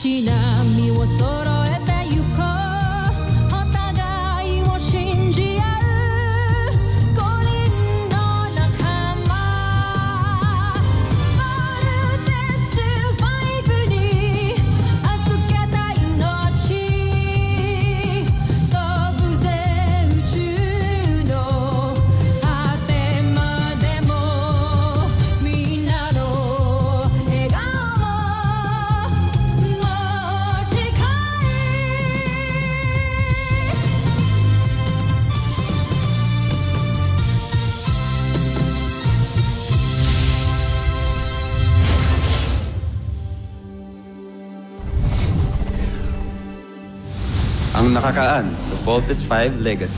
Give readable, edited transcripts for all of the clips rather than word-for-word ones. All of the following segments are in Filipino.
し波を揃えてゆこうお互いを信じ合う五輪の仲間ボルテス5に預けた命飛ぶぜ宇宙の果てまでもみんなの笑顔Ang nakakaan sa Voltes 5 Legacy.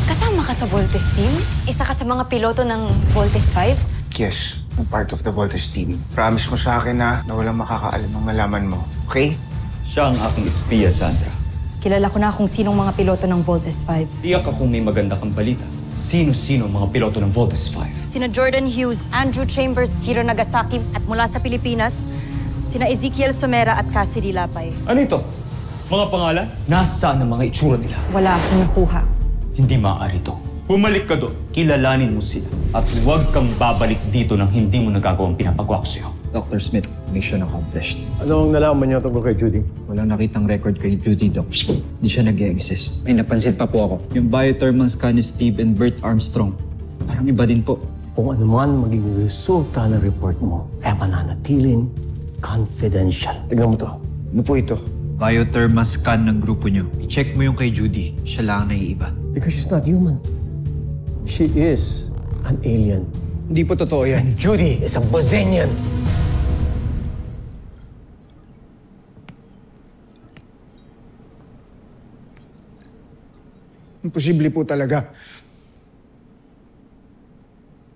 Kasama ka sa Voltes team? Isa ka sa mga piloto ng Voltes 5? Yes, I'm part of the Voltes team. Promise mo sa akin na walang makakaalam ng malaman mo, okay? Siya ang aking espiya, Sandra. Kilala ko na kung sinong mga piloto ng Voltes 5. Tiyak akong may maganda kang balita. Sino-sino ang mga piloto ng Voltes 5? Sina Jordan Hughes, Andrew Chambers, Hiro Nagasaki, at mula sa Pilipinas, sina Ezekiel Somera at Cassidy Lapay. Ano ito? Mga pangalan? Nasaan ang mga itsura nila? Wala akong nakuha. Hindi maaari ito. Bumalik ka doon, kilalanin mo sila. At huwag kang babalik dito nang hindi mo nagagawang pinapagawa ko sa'yo. Dr. Smith, mission accomplished. Anong nalaman niyo tungkol kay Judy? Walang nakitang record kay Judy, Doc. Hindi siya nag-e-exist. May napansin pa po ako. Yung biothermal scan ni Steve and Bert Armstrong. Parang iba din po. Kung ano man maging resulta ng report mo, ay mananatiling confidential. Tignan mo to. Ano po ito? Biothermal scan ng grupo nyo. I-check mo yung kay Judy. Siya lang ang naiiba. Because she's not human. She is an alien. Hindi po totoo yan. And Judy is a Bosenian. Imposible po talaga.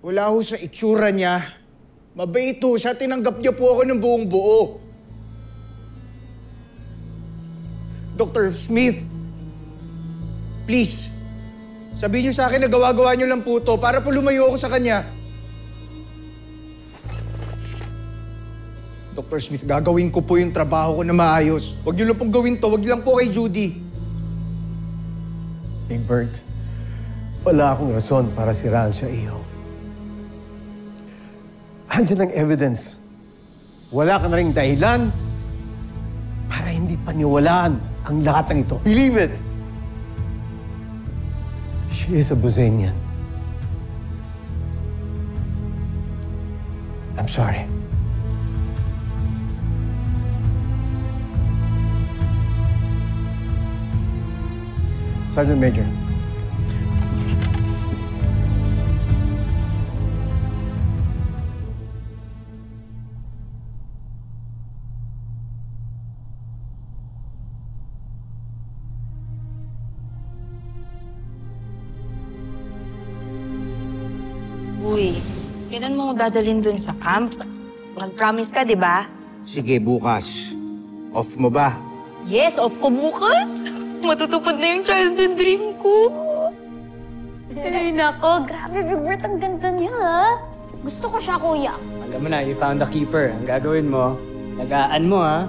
Wala ho sa itsura niya. Mabait ho siya. Tinanggap niya po ako ng buong buo. Dr. Smith, please, sabihin niyo sa akin na gawa-gawa niyo lang po to para po lumayo ako sa kanya. Dr. Smith, gagawin ko po yung trabaho ko na maayos. Huwag niyo lang pong gawin to. Huwag lang po kay Judy. Hey, Bert, wala akong rason para siraan siya iyo. Andiyan ang evidence. Wala ka na ring dahilan para hindi paniwalaan ang lahat ng ito. Believe it! She is a Bosenian. I'm sorry. Sergeant Major. Uy, kailan mo dadalhin dun sa camp? Nag-promise ka, di ba? Sige, bukas. Off mo ba? Yes, off ko bukas. Matutupad na yung childhood dream ko. Ay, nako. Grabe, Big Bert. Ang ganda niya, ha? Gusto ko siya, kuya. Alam mo na, you found the keeper. Ang gagawin mo, lagaan mo, ha?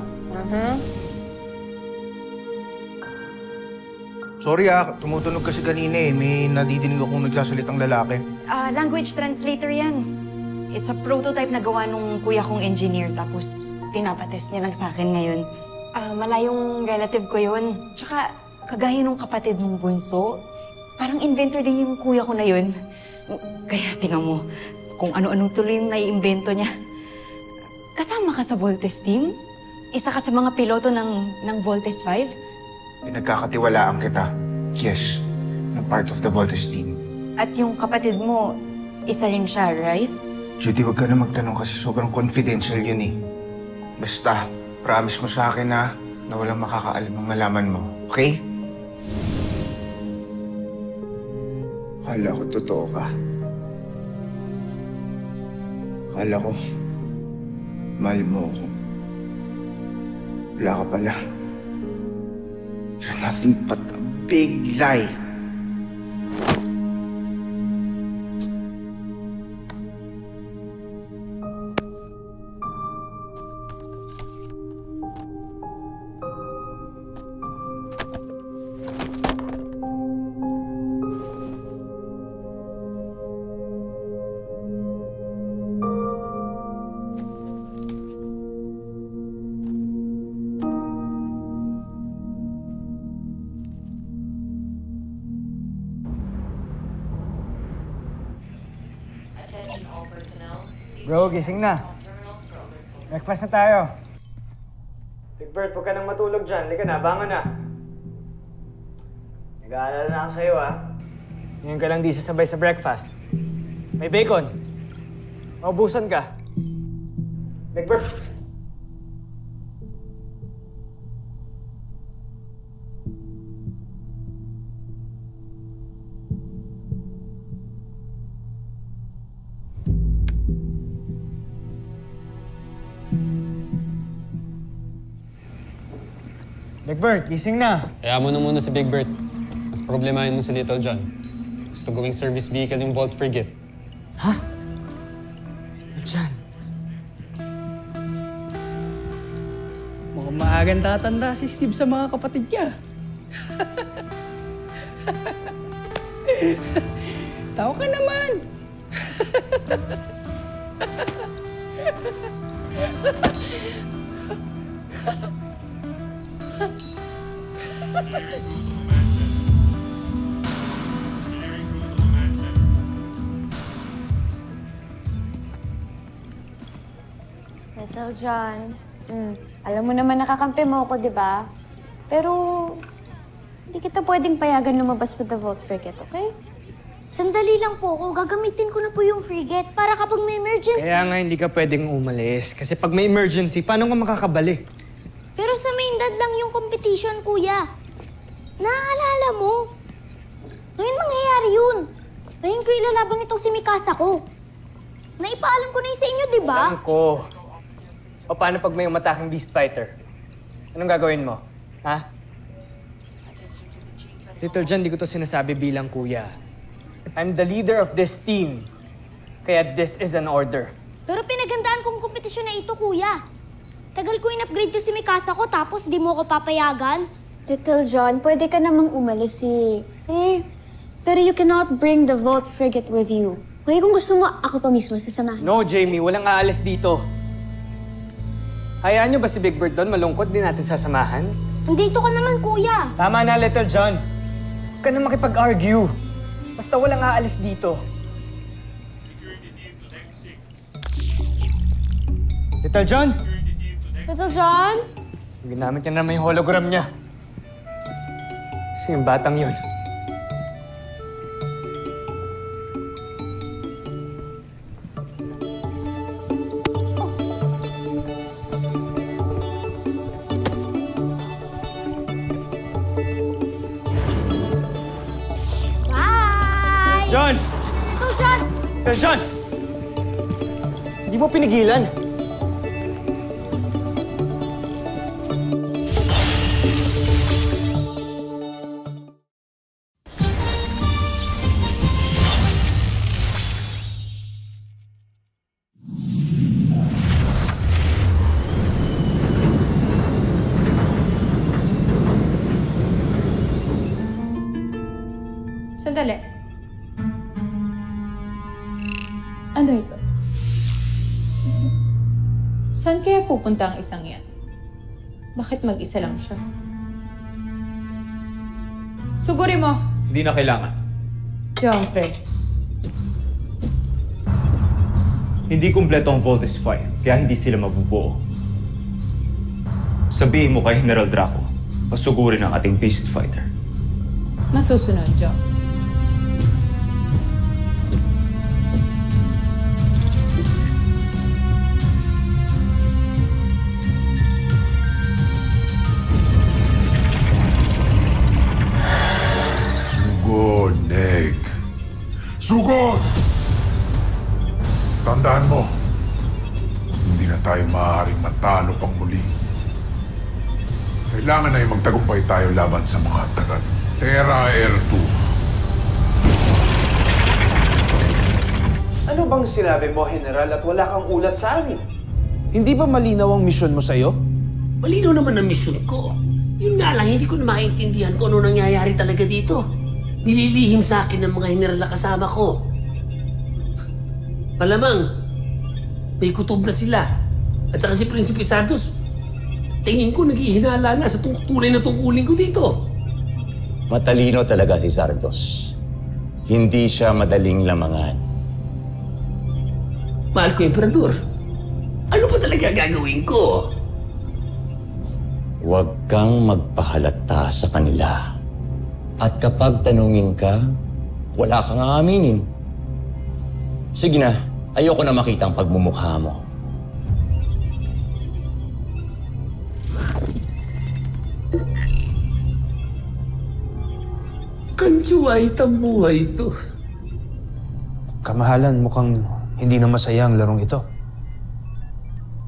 Sorry tumutunog kasi kanina eh. May nadidinig akong nagsasalitang lalaki. Language translator yan. It's a prototype na gawa nung kuya kong engineer. Tapos, pinapatest niya lang sa akin ngayon. Malayong relative ko yun. Tsaka, kagaya nung kapatid mong bunso, parang inventor din yung kuya ko na yun. Kaya tingnan mo, kung ano-anong tuloy yung naiimbento niya. Kasama ka sa Voltes team? Isa ka sa mga piloto ng Voltes 5? Pinagkakatiwalaan kita. Yes, I'm part of the Voltes team. At yung kapatid mo, isa rin siya, right? Judy, huwag ka na magtanong kasi sobrang confidential yun eh. Basta, promise mo sa akin na walang makakaalam ng malaman mo, okay? Akala ko totoo ka. Akala ko, mahal mo ako. Wala ka pala. You're nothing but a big lie. Bro, gising na. Breakfast na tayo. Big Bird, huwag ka nang matulog dyan. Halika na, bangon na. Nag-aalala na ako sa'yo, ha? Ngayon ka lang di sasabay sa breakfast. May bacon. Maubusan ka. Big Bird. Big Bird, gising na. Kaya mo na muna si Big Bird. Mas problemahin mo si Little John. Gusto gawing service vehicle yung Vault Frigate. Ha? Little John? Mukhang maagang tatanda si Steve sa mga kapatid niya. Tawa ka naman. Little John, alam mo naman nakakampi mo ako, di ba? Pero hindi kita pwedeng payagan lumabas with the Vault Frigate, okay? Sandali lang po ako. Gagamitin ko na po yung frigate para kapag may emergency. Kaya nga hindi ka pwedeng umalis. Kasi pag may emergency, paano ka makakabali? Pero sa Maindad lang yung competition, kuya. Naaalala mo? Ngayon mangyayari yun. Ngayon ko ilalaban itong si Mikasa ko. Naipaalam ko na yun sa inyo, di ba? Alam ko. O paano pag may umataking Beast Fighter? Anong gagawin mo? Ha? Little John, di ko to sinasabi bilang kuya. I'm the leader of this team. Kaya this is an order. Pero pinagandaan kong kompetisyon na ito, kuya. Tagal ko in-upgrade yung si Mikasa ko tapos di mo ko papayagan. Little John, pwede ka namang umalis pero you cannot bring the Vault Frigate with you. Kaya kung gusto mo, ako pa mismo sasamahan. No, Jamie. Walang aalis dito. Hayaan niyo ba si Big Bird doon? Malungkot din natin sasamahan? Nandito ka naman, kuya. Tama na, Little John. Huwag ka na makipag-argue. Basta walang aalis dito. Little John? Little John? Ginamit niya naman yung hologram niya. Kasi yung batang yun. John! Little John! Little John! Hindi mo pinigilan. Sandali. Ano ito? Saan kaya pupunta ang isang yan? Bakit mag-isa lang siya? Suguri mo! Hindi na kailangan. Jomfrey. Hindi kumpleto ang Voltes 5, kaya hindi sila mabubuo. Sabihin mo kay General Draco, pasugurin ang ating Beast Fighter. Masusunod, Jom. Sugod, Neg. Sugod! Tandaan mo, hindi na tayo maaaring matalo pang muli. Kailangan na magtagumpay tayo laban sa mga taga Terra Air 2. Ano bang sinabi mo, General, at wala kang ulat sa amin? Hindi ba malinaw ang misyon mo sa'yo? Malinaw naman ang misyon ko. Yun nga lang, hindi ko na maintindihan kung ano nangyayari talaga dito. Nililihim sa akin ng mga general na kasama ko. Malamang, may kutob na sila. At saka si Prinsipe Santos, tingin ko naghihinala na sa tunay na tungkulin ko dito. Matalino talaga si Santos. Hindi siya madaling lamangan. Mahal ko, Emperador. Ano pa talaga gagawin ko? Huwag kang magpahalata sa kanila. At kapag tanungin ka, wala kang aaminin. Sige na, ayoko na makita ang pagmumukha mo. Kanjuwait ang buhay ito. Kamahalan, mukhang hindi na masaya ang larong ito.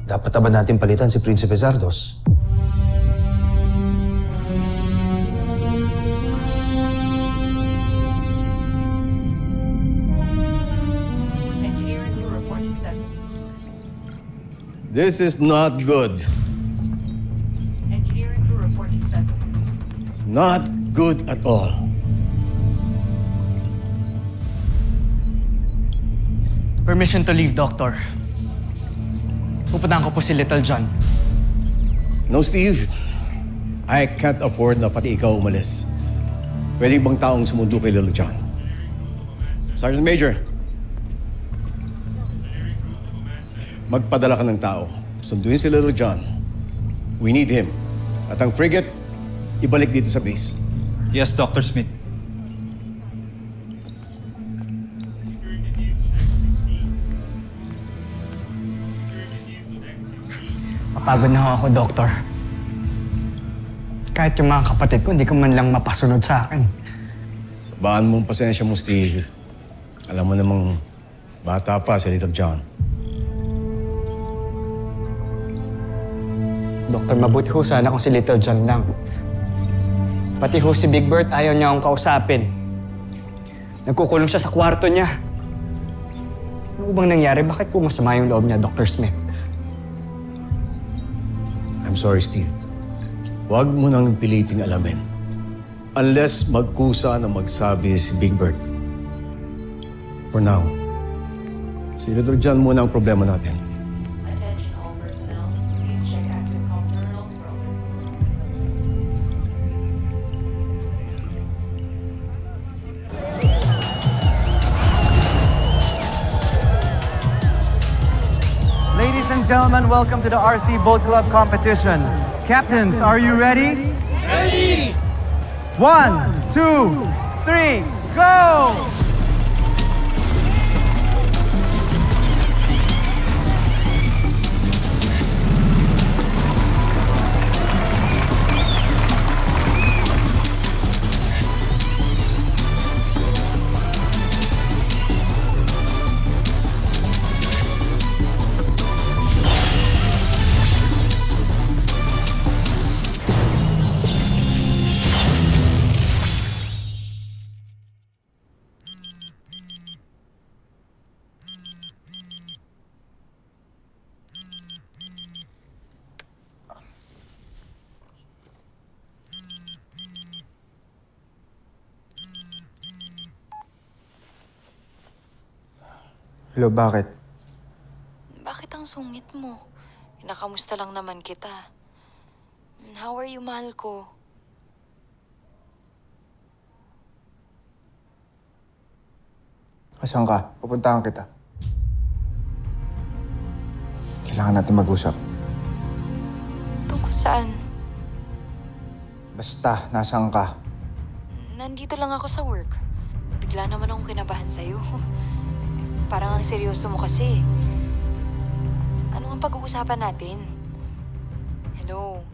Dapat ba natin palitan si Prinsipe Zardos? This is not good. Not good at all. Permission to leave, Doctor. Pupuntahan ko po si Little John. No, Steve. I can't afford na pati ikaw umalis. Pwede bang taong sumundo kay Little John? Sergeant Major, magpadala ka ng tao. Sunduin si Little John. We need him. At ang frigate, ibalik dito sa base. Yes, Dr. Smith. Mapagod na ako, Doctor. Kahit yung mga kapatid ko, hindi ko man lang mapasunod sa akin. Baan mong pasensya mo, Steve. Alam mo namang bata pa si Little John. Doktor, mabuti ho sana kung si Little John lang. Pati ho si Big Bert, ayaw niya akong kausapin. Nagkukulong siya sa kwarto niya. Ano bang nangyari? Bakit po masama yung loob niya, Dr. Smith? I'm sorry, Steve. Huwag mo nang piliting alamin. Unless magkusa na magsabi si Big Bird. For now, si Little John muna ang problema natin. Ladies and gentlemen, welcome to the RC Boat Club competition. Captains, are you ready? Ready! 1, 2, 3, go! Hello, bakit? Bakit ang sungit mo? Nakamusta lang naman kita. How are you, mahal ko? Asan ka? Pupuntahan kita. Kailangan natin mag-usap. Tungkol saan? Basta, nasaan ka? Nandito lang ako sa work. Bigla naman akong kinabahan sa'yo. Parang ang seryoso mo kasi. Ano ang pag-uusapan natin? Hello?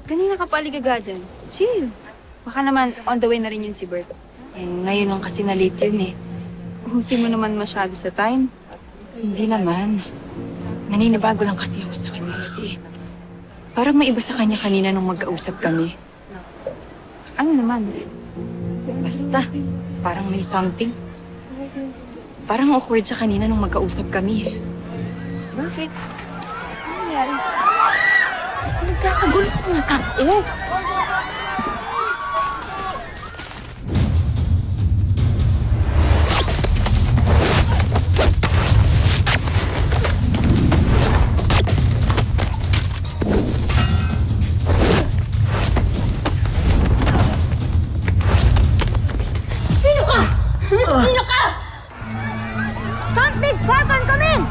Kanina ka pa aligaga dyan. Chill. Baka naman on the way na rin yun si Bert. Eh, ngayon lang kasi na-late yun eh. Uhusin mo naman masyado sa time. Hindi naman. Naninibago lang kasi ako sa kanya kasi parang may iba sa kanya kanina nung magkausap kami. Ano naman? Basta, parang may something. Parang awkward siya kanina nung magkausap kami. Perfect. Ano nangyari? Nagkakagulo sa mga tao. Sino ka? Sino ka? Camp Big Falcon, come in!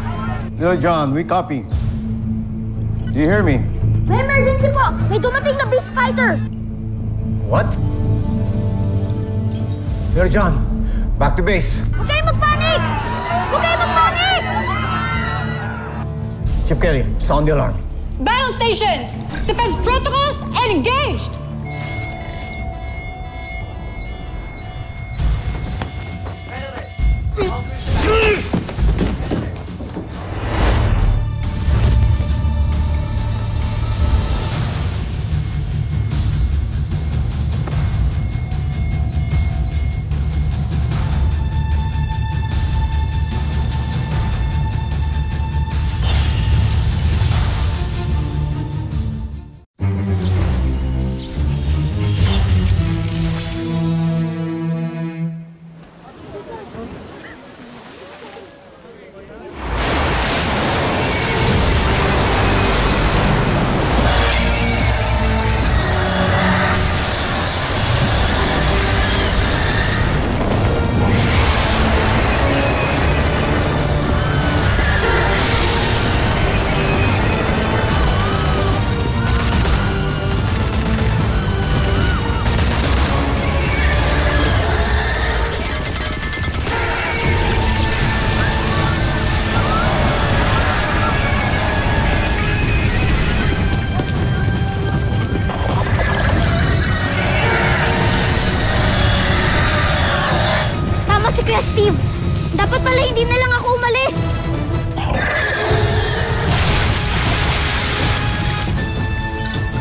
Little John, we copy. Do you hear me? May emergency po! May dumating na beast fighter! What? Little John, back to base. Huwag kayo magpanik! Huwag kayo magpanik! Chip Kelly, sound the alarm. Battle stations! Defense protocols and engaged! Si Kuya Steve, dapat pala hindi na lang ako umalis.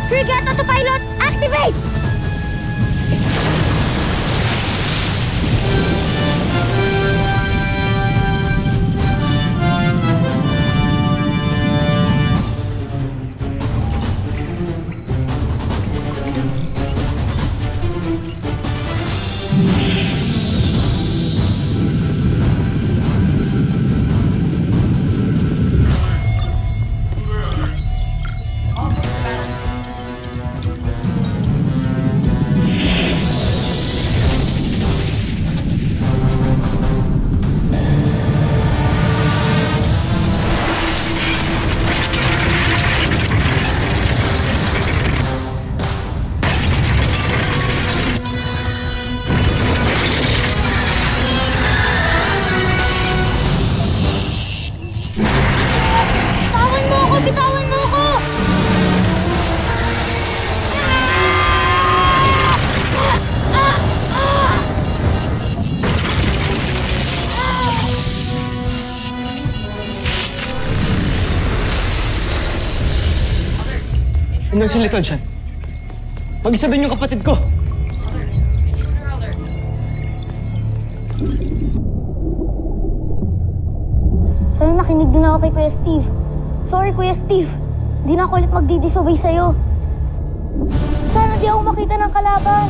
Frigate Autopilot, activate! Bitawan mo ako! Ano si Little John? Mag-isa doon yung kapatid ko. Sana nakinig din ako kay Kuya Steve. Sorry, Kuya Steve. Hindi na ako ulit magdidisobey sa'yo. Sana di ako makita ng kalaban.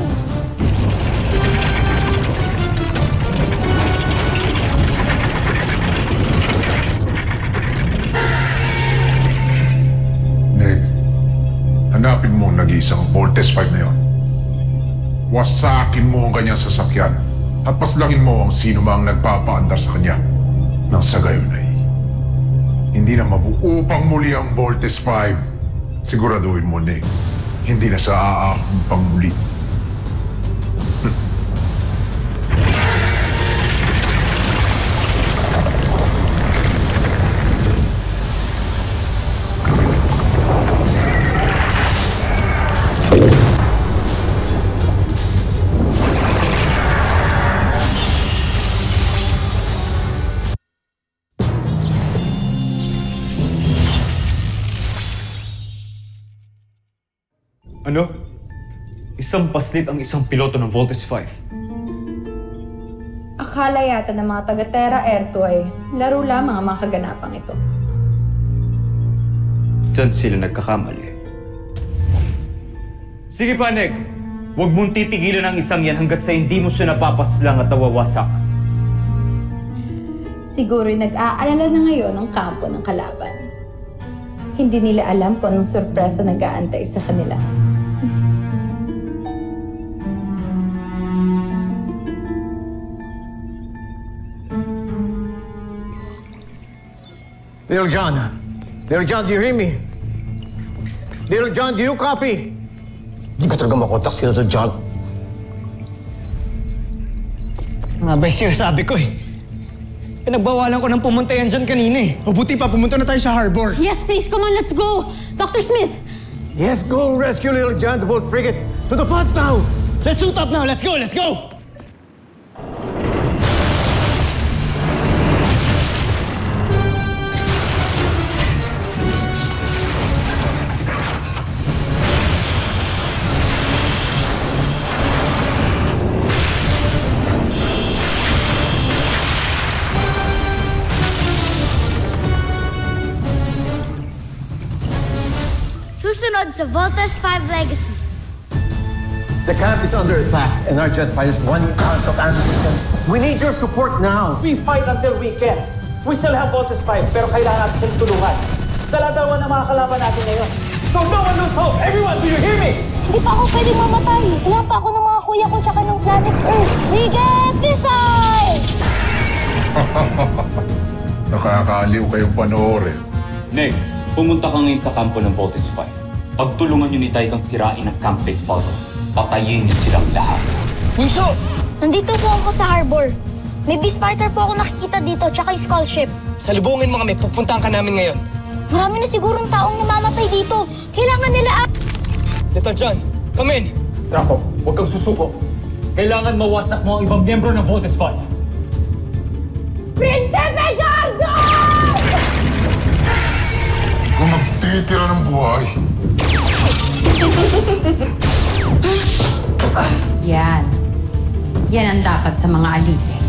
Neg, hanapin mo ang nag-iisang Voltes 5 na yon. Wasakin mo ang kanyang sasakyan at paslangin mo ang sino mang nagpapaandar sa kanya. Nang sa gayon ay hindi na mabuo pang muli ang Voltes 5. Siguraduhin mo, Nick, hindi na siya aahon pang muli. Ano? Isang paslit ang isang piloto ng Voltes 5. Akala yata ng mga taga-Terra Air 2 ay laro lamang ang mga kaganapang ito. Diyan sila nagkakamali. Sige pa, Neg. Huwag mong titigilan ang isang yan hanggat sa hindi mo siya napapaslang at nawawasak. Siguro'y nag-aalala na ngayon ang kampo ng kalaban. Hindi nila alam kung anong sorpresa nag-aantay sa kanila. Little John, do you hear me? Little John, do you copy? Hindi ko talaga makontak si Little John. Nga ba yung sinasabi ko eh? Pinagbawalan ko ng pumunta yan dyan kanina eh. Mabuti pa, pumunta na tayo sa harbor. Yes, please, come on, let's go! Dr. Smith! Yes, go rescue Little John, the boat frigate. To the pods now! Let's suit up now, let's go, let's go! Susunod sa Voltes 5 Legacy. The camp is under attack and our jet fighters one out of ammunition. We need your support now. We fight until we can. We still have Voltes 5, pero kailangan natin silang tulungan. Dala-dalawa na mga kalaban natin ngayon. So no one lose hope! Everyone, do you hear me? Hindi pa ako pwedeng mamatay. Wala pa ako ng mga kuya ko tsaka ng planet Earth. We get missile! Nakakaaliw kayong panoorin. Neg, pumunta ka ngayon sa kampo ng Voltes 5. Pagtulungan niyo ni Tay kang sirain ang Camp Big Father. Patayin niyo silang lahat. Bunso! Nandito po ako sa harbor. May beast fighter po ako nakikita dito, tsaka yung skull ship. Salubungin mo kami, pupuntahan ka namin ngayon. Marami na sigurong taong namamatay dito. Kailangan nila Little John, come in! Draco, huwag kang susuko. Kailangan mawasak mo ang ibang miyembro ng Voltes 5. Prinsipe Gargo! Kung nagtitira ng buhay. Yan. Yan ang dapat sa mga alipin.